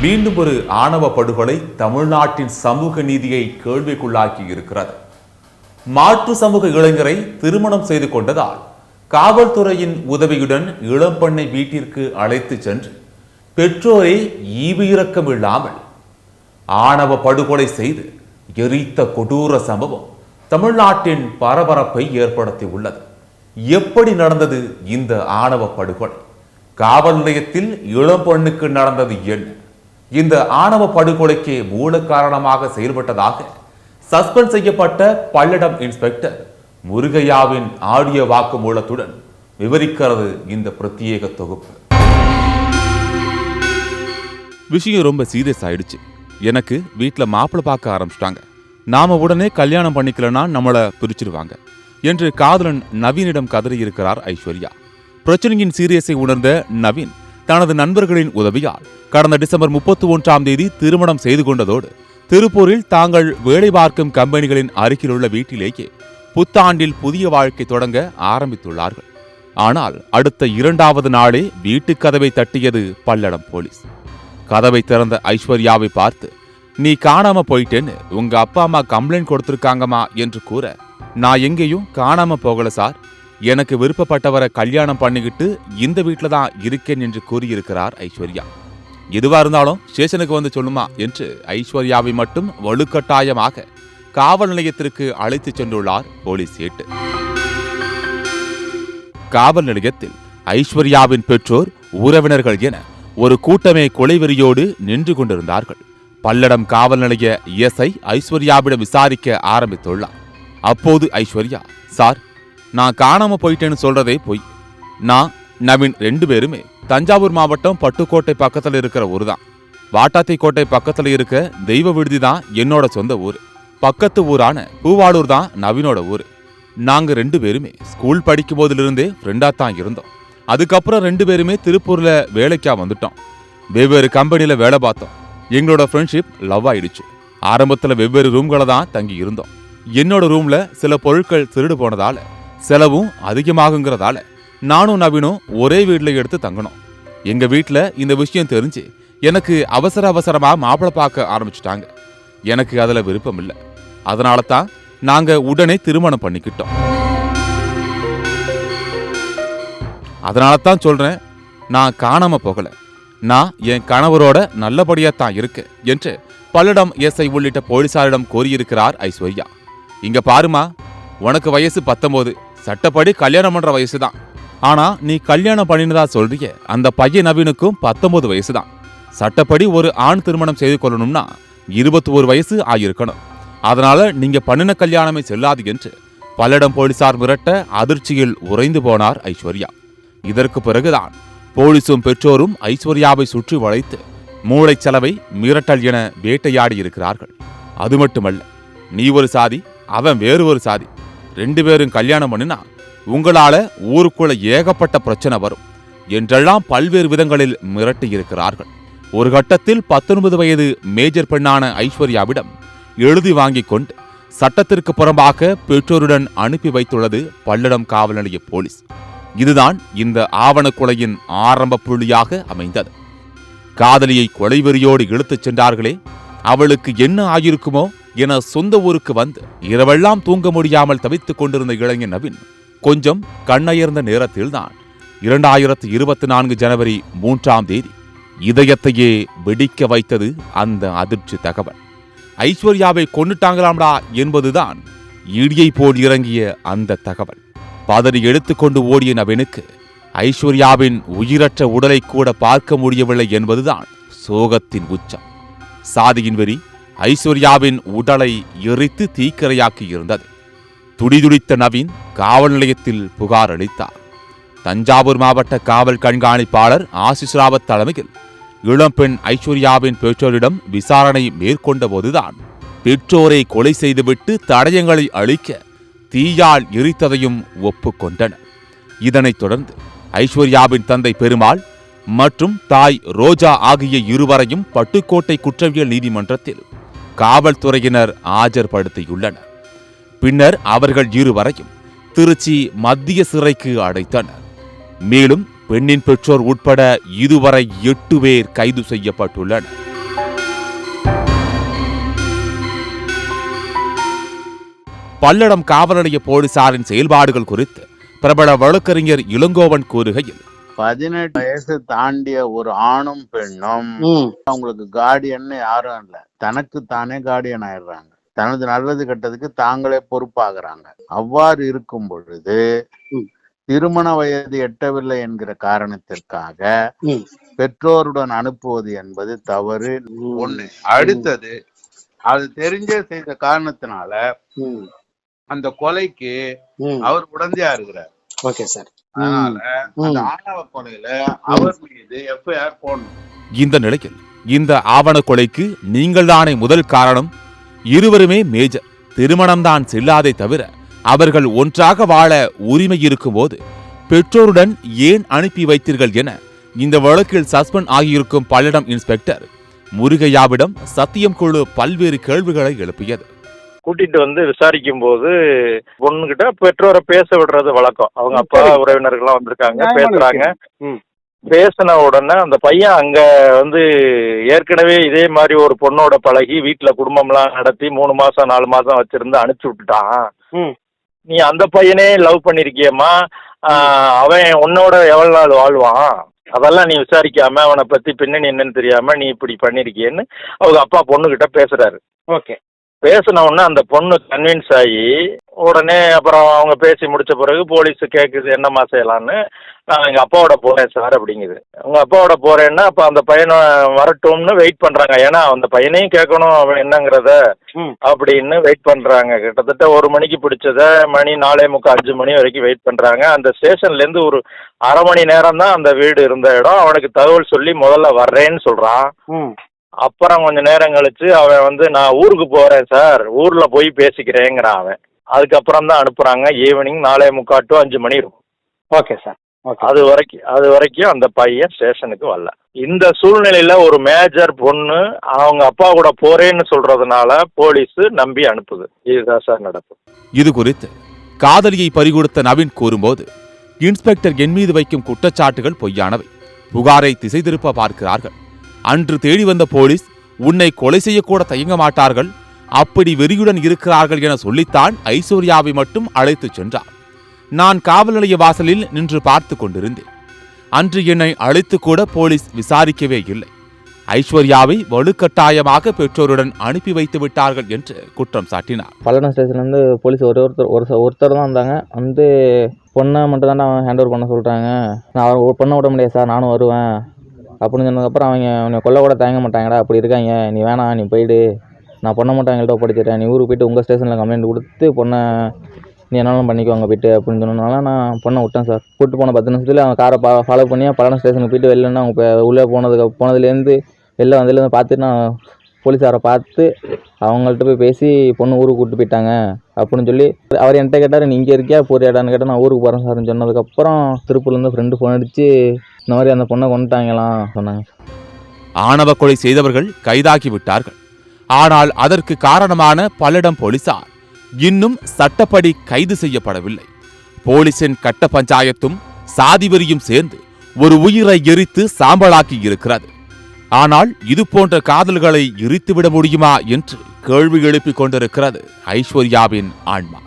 மீண்டும் ஒரு ஆணவ படுகொலை தமிழ்நாட்டின் சமூக நீதியை கேள்விக்குள்ளாக்கி இருக்கிறது. மாற்று சமூக இளைஞரை திருமணம் செய்து கொண்டதால் காவல்துறையின் உதவியுடன் இளம்பெண்ணை வீட்டிற்கு அழைத்து சென்று பெற்றோரை ஈவு இரக்கம் இல்லாமல் ஆணவ படுகொலை செய்து எரித்த கொடூர சம்பவம் தமிழ்நாட்டின் பரபரப்பை ஏற்படுத்தி உள்ளது. எப்படி நடந்தது இந்த ஆணவ படுகொலை? காவல் நிலையத்தில் இளம்பெண்ணுக்கு நடந்தது என்ன? இந்த ஆணவ படுகொலைக்கு மூல காரணமாக செயல்பட்டதாக சஸ்பெண்ட் செய்யப்பட்ட பல்லடம் இன்ஸ்பெக்டர் முருகையாவின் ஆடியோ வாக்குமூலத்துடன் விவரிக்கிறது இந்த பிரத்யேக தொகுப்பு. விஷயம் ரொம்ப சீரியஸ் ஆயிடுச்சு. எனக்கு வீட்டில் மாப்பிள்ளை பார்க்க ஆரம்பிச்சிட்டாங்க. நாம உடனே கல்யாணம் பண்ணிக்கலன்னா நம்மளை பிரிச்சிருவாங்க என்று காதலன் நவீனிடம் கதறி இருக்கிறார் ஐஸ்வர்யா. பிரச்சனையின் சீரியஸை உணர்ந்த நவீன் தனது நண்பர்களின் உதவியால் கடந்த டிசம்பர் 31 திருமணம் செய்து கொண்டதோடு திருப்பூரில் தாங்கள் வேலை பார்க்கும் கம்பெனிகளின் அருகிலுள்ள வீட்டிலேயே புத்தாண்டில் புதிய வாழ்க்கை தொடங்க ஆரம்பித்துள்ளார்கள். ஆனால் அடுத்த 2வது நாளே வீட்டு கதவை தட்டியது பல்லடம் போலீஸ். கதவை திறந்த ஐஸ்வர்யாவை பார்த்து, நீ காணாம போயிட்டேன்னு உங்க அப்பா அம்மா கம்ப்ளைண்ட் கொடுத்திருக்காங்கம்மா என்று கூற, நான் எங்கேயும் காணாம போகல சார், எனக்கு விருப்பப்பட்டவரை கல்யாணம் பண்ணிக்கிட்டு இந்த வீட்டில் தான் இருக்கேன் என்று கூறியிருக்கிறார் ஐஸ்வர்யா. எதுவா இருந்தாலும் ஸ்டேஷனுக்கு வந்து சொல்லுமா என்று ஐஸ்வர்யாவை மட்டும் வலுக்கட்டாயமாக காவல் நிலையத்திற்கு அழைத்து சென்றுள்ளார் போலீஸ் ஏட்டு. காவல் நிலையத்தில் ஐஸ்வர்யாவின் பெற்றோர், உறவினர்கள் என ஒரு கூட்டமே கொலைவெறியோடு நின்று கொண்டிருந்தார்கள். பல்லடம் காவல் நிலைய எஸ்ஐ ஐஸ்வர்யாவிடம் விசாரிக்க ஆரம்பித்துள்ளார். அப்போது ஐஸ்வர்யா, சார், நான் காணாம போயிட்டேன்னு சொல்றதே பொய். நான் நவீன் 2 பேருமே தஞ்சாவூர் மாவட்டம் பட்டுக்கோட்டை பக்கத்தில் இருக்கிற ஊர் தான். வாட்டாத்தி கோட்டை பக்கத்தில் இருக்க தெய்வ விடுதி தான் என்னோட சொந்த ஊர். பக்கத்து ஊரான பூவாளூர் தான் நவீனோட ஊர். நாங்க 2 பேருமே ஸ்கூல் படிக்கும் போதிலிருந்தே ஃப்ரெண்டா தான் இருந்தோம். அதுக்கப்புறம் 2 பேருமே திருப்பூர்ல வேலைக்கா வந்துட்டோம். வெவ்வேறு கம்பெனில வேலை பார்த்தோம். எங்களோட ஃப்ரெண்ட்ஷிப் லவ் ஆயிடுச்சு. ஆரம்பத்துல வெவ்வேறு ரூம்களை தான் தங்கி இருந்தோம். என்னோட ரூம்ல சில பொருட்கள் திருடு போனதால செலவும் அதிகமாகுங்கிறதால நானும் நவீனும் ஒரே வீட்டில் எடுத்து தங்கணும். எங்க வீட்டில் இந்த விஷயம் தெரிஞ்சு எனக்கு அவசரமா மாப்பிள்ளை பார்க்க ஆரம்பிச்சுட்டாங்க. எனக்கு அதுல விருப்பம் இல்லை. அதனால தான் நாங்க உடனே திருமணம் பண்ணிக்கிட்டோம். அதனால தான் சொல்றேன், நான் காணாம போகல. நான் என் கணவரோட நல்லபடியாத்தான் இருக்கு என்று பல்லடம் எஸ்ஐ உள்ளிட்ட போலீசாரிடம் கூறியிருக்கிறார் ஐஸ்வர்யா. இங்க பாருமா, உனக்கு வயசு 19, சட்டப்படி கல்யாணம் பண்ற வயசுதான். ஆனா நீ கல்யாணம் பண்ணினதா சொல்றிய அந்த பையன் நவீனுக்கும் 19 வயசுதான். சட்டப்படி ஒரு ஆண் திருமணம் செய்து கொள்ளணும்னா 21 வயசு ஆகியிருக்கணும். அதனால நீங்க பண்ணின கல்யாணமே செல்லாது என்று பல்லடம் போலீசார் மிரட்ட அதிர்ச்சியில் உறைந்து போனார் ஐஸ்வர்யா. இதற்கு பிறகுதான் போலீசும் பெற்றோரும் ஐஸ்வர்யாவை சுற்றி வளைத்து மூளைச்சலவை, மிரட்டல் என வேட்டையாடி இருக்கிறார்கள். அது மட்டுமல்ல, நீ ஒரு சாதி, அவன் வேறு ஒரு சாதி, 2 பேரும் கல்யாணம் பண்ணினா உங்களால ஊருக்குள்ள ஏகப்பட்ட பிரச்சனை வரும் என்றெல்லாம் பல்வேறு விதங்களில் மிரட்டி இருக்கிறார்கள். ஒரு கட்டத்தில் 19 வயது மேஜர் பெண்ணான ஐஸ்வர்யாவிடம் எழுதி வாங்கிக் கொண்டு சட்டத்திற்கு புறம்பாக பெற்றோருடன் அனுப்பி வைத்துள்ளது பல்லடம் காவல் நிலைய போலீஸ். இதுதான் இந்த ஆவண கொலையின் ஆரம்ப புள்ளியாக அமைந்தது. காதலியை கொலைவெறியோடு இழுத்துச் சென்றார்களே, அவளுக்கு என்ன ஆகியிருக்குமோ என சொந்த ஊருக்கு வந்து இரவெல்லாம் தூங்க முடியாமல் தவித்துக் கொண்டிருந்த இளைஞன் நவீன் கொஞ்சம் கண்ணயர்ந்த நேரத்தில்தான் 2024 ஜனவரி 3 இதயத்தையே வெடிக்க வைத்தது அந்த அதிர்ச்சி தகவல். ஐஸ்வர்யாவை கொன்னுட்டாங்களாம்டா என்பதுதான் இடியை போல் இறங்கிய அந்த தகவல். பதறி எடுத்துக்கொண்டு ஓடிய நவீனுக்கு ஐஸ்வர்யாவின் உயிரற்ற உடலை கூட பார்க்க முடியவில்லை என்பதுதான் சோகத்தின் உச்சம். சாதியின் வெறி ஐஸ்வர்யாவின் உடலை எரித்து தீக்கிரையாக்கி இருந்தது. துடிதுடித்த நவீன் காவல் நிலையத்தில் புகார் அளித்தார். தஞ்சாவூர் மாவட்ட காவல் கண்காணிப்பாளர் ஆசிஷ் ராவத் தலைமையில் இளம்பெண் ஐஸ்வர்யாவின் பெற்றோரிடம் விசாரணை மேற்கொண்ட போதுதான் பெற்றோரை கொலை செய்துவிட்டு தடயங்களை அழிக்க தீயால் எரித்ததையும் ஒப்புக்கொண்டனர். இதனைத் தொடர்ந்து ஐஸ்வர்யாவின் தந்தை பெருமாள் மற்றும் தாய் ரோஜா ஆகிய இருவரையும் பட்டுக்கோட்டை குற்றவியல் நீதிமன்றத்தில் காவல்துறையினர் ஆஜர்படுத்தியுள்ளனர். பின்னர் அவர்கள் இருவரையும் திருச்சி மத்திய சிறைக்கு அடைத்தனர். மேலும் பெண்ணின் பெற்றோர் உட்பட இதுவரை 8 பேர் கைது செய்யப்பட்டுள்ளனர். பல்லடம் காவல் நிலைய போலீசாரின் செயல்பாடுகள் குறித்து பிரபல வழக்கறிஞர் இளங்கோவன் கூறுகையில், 18 வயசு தாண்டிய ஒரு ஆணும் பெண்ணும் அவங்களுக்கு கார்டியன் யாரும் இல்ல, தனக்கு தானே கார்டியன் ஆயிடுறாங்க. தனது நல்லது கெட்டதுக்கு தாங்களே பொறுப்பாகிறாங்க. அவ்வாறு இருக்கும் பொழுது திருமண வயது எட்டவில்லை என்கிற காரணத்திற்காக பெற்றோருடன் அனுப்புவது என்பது தவறு. ஒண்ணு. அடுத்தது, அது தெரிஞ்சே செய்த காரணத்தினால அந்த கொலைக்கு அவர் உடந்தையா இருக்கிறார். அதனால அந்த ஆணவ கொலையில அவர் மீது எஃப்ஐஆர் போடணும். இந்த நிலையில் இந்த ஆவண கொலைக்கு நீங்கள் தானே முதல் காரணம், இருவருமே மேஜர், திருமணம்தான் செல்லாதே தவிர அவர்கள் ஒன்றாக வாழ உரிமை இருக்கும் போது பெற்றோருடன் ஏன் அனுப்பி வைத்தீர்கள் என இந்த வழக்கில் சஸ்பெண்ட் ஆகியிருக்கும் பல்லடம் இன்ஸ்பெக்டர் முருகையாவிடம் சத்தியம் குழு பல்வேறு கேள்விகளை எழுப்பியது. கூட்டிட்டு வந்து விசாரிக்கும் போது பொண்ணுகிட்ட பெற்றோரை பேச விடுறது வழக்கம். அவங்க அப்பா உறவினர்கள்லாம் வந்திருக்காங்க, பேசுறாங்க. பேசின உடனே அந்த பையன் அங்க வந்து ஏற்கனவே இதே மாதிரி ஒரு பொண்ணோட பழகி வீட்டுல குடும்பம்லாம் நடத்தி 3 மாசம் 4 மாசம் வச்சிருந்து அனுப்பிச்சு விட்டுட்டான். நீ அந்த பையனே லவ் பண்ணிருக்கியம்மா, அவன் உன்னோட எவ்வளவு நாள் வாழ்வான், அதெல்லாம் நீ விசாரிக்காம அவனை பத்தி பின்னணி என்னன்னு தெரியாம நீ இப்படி பண்ணிருக்கியன்னு அவங்க அப்பா பொண்ணுகிட்ட பேசுறாரு. பேசின உடனே அந்த பொண்ணு கன்வின்ஸ் ஆகி உடனே அப்புறம் அவங்க பேசி முடிச்ச பிறகு போலீஸ் கேட்குது என்னம்மா செய்யலான்னு. நான் எங்கள் அப்பாவோட போகிறேன் சார் அப்படிங்குது. உங்கள் அப்பாவோட போகிறேன்னா அப்போ அந்த பையனை வரட்டும்னு வெயிட் பண்ணுறாங்க. ஏன்னா அந்த பையனையும் கேட்கணும் அவன் என்னங்கிறத அப்படின்னு வெயிட் பண்ணுறாங்க. கிட்டத்தட்ட 1 மணிக்கு பிடிச்சத மணி 4:45 5 மணி வரைக்கும் வெயிட் பண்ணுறாங்க. அந்த ஸ்டேஷன்லேருந்து ஒரு அரை மணி நேரம் தான் அந்த வீடு இருந்த இடம். அவனுக்கு தகவல் சொல்லி முதல்ல வர்றேன்னு சொல்கிறான். அப்புறம் கொஞ்சம் நேரம் கழிச்சு அவன் வந்து நான் ஊருக்கு போகிறேன் சார், ஊரில் போய் பேசிக்கிறேங்கிறான் அவன். அதுக்கப்புறம் தான் அனுப்புகிறாங்க. ஈவினிங் 4:45 to 5 மணி இருக்கும். Okay sir. அது வரைக்கும் அந்த பையன் ஸ்டேஷனுக்கு வரல. இந்த சூழ்நிலையில ஒரு மேஜர் பொண்ணு அவங்க அப்பா கூட போறேன்னு சொல்றதுனால போலீஸ் நம்பி அனுப்புது. இதுதான் சார் நடக்கும். இது குறித்து காதலியை பறிகொடுத்த நவீன் கூறும்போது, இன்ஸ்பெக்டர் என் மீது வைக்கும் குற்றச்சாட்டுகள் பொய்யானவை, புகாரை திசை திருப்ப பார்க்கிறார்கள். அன்று தேடி வந்த போலீஸ் உன்னை கொலை செய்யக்கூட தயங்க மாட்டார்கள், அப்படி வெறியுடன் இருக்கிறார்கள் என சொல்லித்தான் ஐஸ்வர்யாவை மட்டும் அழைத்துச் சென்றார். நான் காவல் நிலைய வாசலில் நின்று பார்த்து கொண்டிருந்தேன். அன்று என்னை அழைத்து கூட போலீஸ் விசாரிக்கவே இல்லை. ஐஸ்வர்யாவை வலுக்கட்டாயமாக பெற்றோருடன் அனுப்பி வைத்து விட்டார்கள் என்று குற்றம் சாட்டினார். பல்லடம் ஸ்டேஷன்லேருந்து போலீஸ் ஒருத்தர் தான் வந்தாங்க. வந்து பொண்ணை மட்டும் தானே ஹேண்ட் ஓவர் பண்ண சொல்கிறாங்க, நான் பொண்ணை விட முடியாது சார், நானும் வருவேன் அப்படின்னு சொன்னதுக்கப்புறம் அவனை கொல்ல கூட தயங்க மாட்டாங்கடா, அப்படி இருக்காங்க, நீ வேணாம் நீ போயிடு, நான் பொண்ணை மட்டும் எங்கள்கிட்ட ஒப்படைச்சிட்டேன், நீ ஊருக்கு போய்ட்டு உங்கள் ஸ்டேஷனில் கம்ப்ளைண்ட் கொடுத்து பொண்ணை நீ என்னாலும் பண்ணிக்குவாங்க போய்ட்டு அப்படின்னு சொன்னதுனால நான் பொண்ணை விட்டேன் சார். கூப்பிட்டு போன 10 நிமிஷத்தில் அவன் காரை ஃபாலோ பண்ணி பல்லடம் ஸ்டேஷனுக்கு போய்ட்டு வெளிலன்னா அவங்க உள்ளே போனதுலேருந்து வெளில வந்ததுலேருந்து பார்த்துட்டு நான் போலீஸாரை பார்த்து அவங்கள்ட்ட போய் பேசி பொண்ணு ஊருக்கு கூப்பிட்டு போயிட்டாங்க அப்படின்னு சொல்லி அவர் என்கிட்ட கேட்டார், நீ இங்கே இருக்கியா போறியாடான்னு கேட்டால் நான் ஊருக்கு போகிறேன் சார்ன்னு சொன்னதுக்கப்புறம் திருப்பூர்லேருந்து ஃப்ரெண்டு ஃபோன் அடித்து இந்த மாதிரி அந்த பொண்ணை கொண்டுட்டாங்களாம் சொன்னாங்க. ஆணவ கொலை செய்தவர்கள் கைதாகி விட்டார்கள். ஆனால் அதற்கு காரணமான பல்லடம் போலீசார் இன்னும் சட்டப்படி கைது செய்யப்படவில்லை. போலீசின் கட்ட பஞ்சாயத்தும் சாதிவெறியும் சேர்ந்து ஒரு உயிரை எரித்து சாம்பலாக்கி இருக்கிறது. ஆனால் இது போன்ற காதல்களை எரித்துவிட முடியுமா என்று கேள்வி எழுப்பிக் கொண்டிருக்கிறது ஐஸ்வர்யாவின் ஆன்மா.